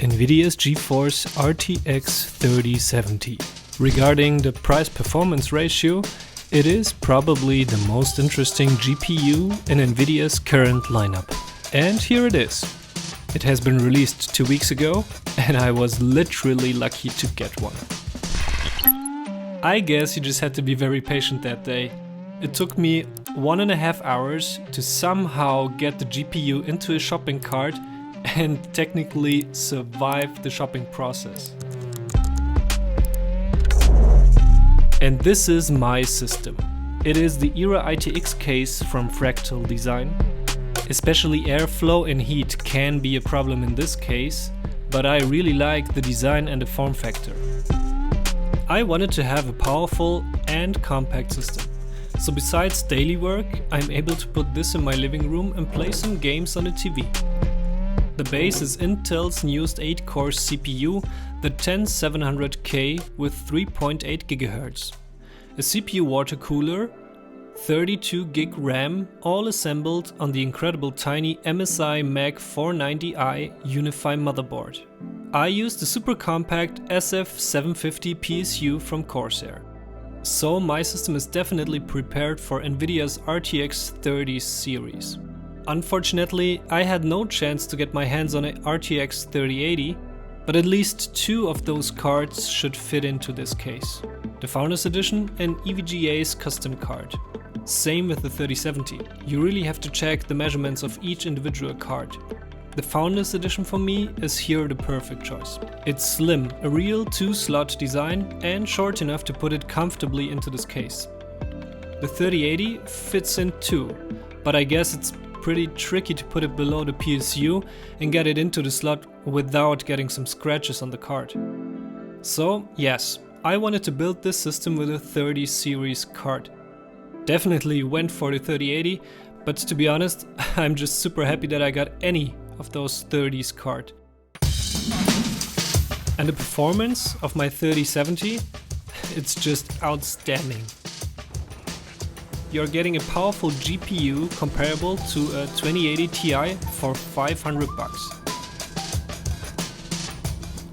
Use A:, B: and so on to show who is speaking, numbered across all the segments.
A: Nvidia's GeForce RTX 3070. Regarding the price-performance ratio, it is probably the most interesting GPU in Nvidia's current lineup. And here it is. It has been released 2 weeks ago, and I was literally lucky to get one. I guess you just had to be very patient that day. It took me 1.5 hours to somehow get the GPU into a shopping cart and technically survive the shopping process. And this is my system. It is the Era ITX case from Fractal Design. Especially airflow and heat can be a problem in this case, but I really like the design and the form factor. I wanted to have a powerful and compact system. So besides daily work, I'm able to put this in my living room and play some games on the TV. The base is Intel's newest 8-core CPU, the 10700K with 3.8 GHz. A CPU water cooler, 32 GB RAM, all assembled on the incredible tiny MSI Mag 490i Unify motherboard. I used the super compact SF750 PSU from Corsair. So my system is definitely prepared for Nvidia's RTX 30 series. Unfortunately, I had no chance to get my hands on a RTX 3080, but at least 2 of those cards should fit into this case. The Founders Edition and EVGA's custom card. Same with the 3070. You really have to check the measurements of each individual card. The Founders Edition for me is here the perfect choice. It's slim, a real 2-slot design, and short enough to put it comfortably into this case. The 3080 fits in too, but I guess it's pretty tricky to put it below the PSU and get it into the slot without getting some scratches on the card. So yes, I wanted to build this system with a 30 series card. Definitely went for the 3080, but to be honest, I'm just super happy that I got any of those 30s card. And the performance of my 3070, it's just outstanding. You're getting a powerful GPU comparable to a 2080 Ti for $500.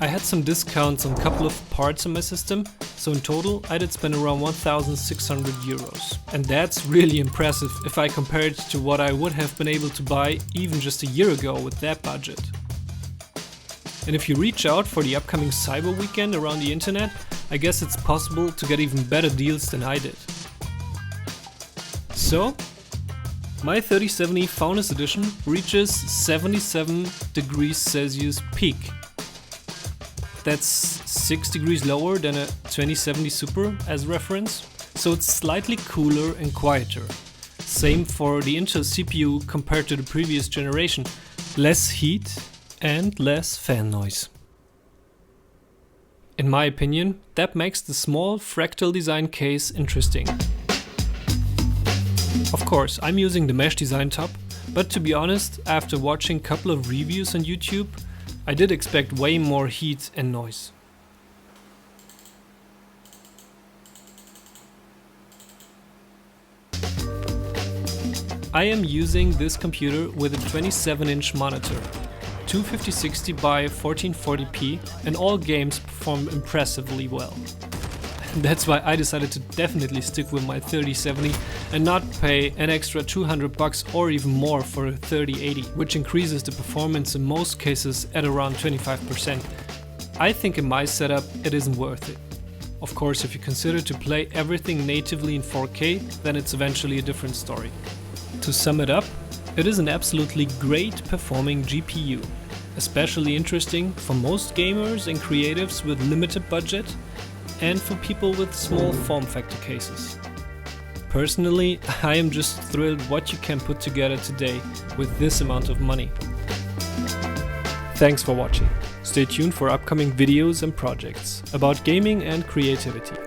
A: I had some discounts on a couple of parts in my system, so in total I did spend around 1,600 euros. And that's really impressive if I compare it to what I would have been able to buy even just a year ago with that budget. And if you reach out for the upcoming Cyber Weekend around the internet, I guess it's possible to get even better deals than I did. So, my 3070 Founders Edition reaches 77 degrees Celsius peak. That's 6 degrees lower than a 2070 Super as reference, so it's slightly cooler and quieter. Same for the Intel CPU compared to the previous generation, less heat and less fan noise. In my opinion, that makes the small Fractal Design case interesting. Of course, I'm using the mesh design top, but to be honest, after watching a couple of reviews on YouTube, I did expect way more heat and noise. I am using this computer with a 27-inch monitor, 250/60 by 1440p, and all games perform impressively well. That's why I decided to definitely stick with my 3070 and not pay an extra $200 or even more for a 3080, which increases the performance in most cases at around 25%. I think in my setup it isn't worth it. Of course, if you consider to play everything natively in 4K, then it's eventually a different story. To sum it up, it is an absolutely great performing GPU, especially interesting for most gamers and creatives with limited budget, and for people with small form factor cases. Personally, I am just thrilled what you can put together today with this amount of money. Thanks for watching. Stay tuned for upcoming videos and projects about gaming and creativity.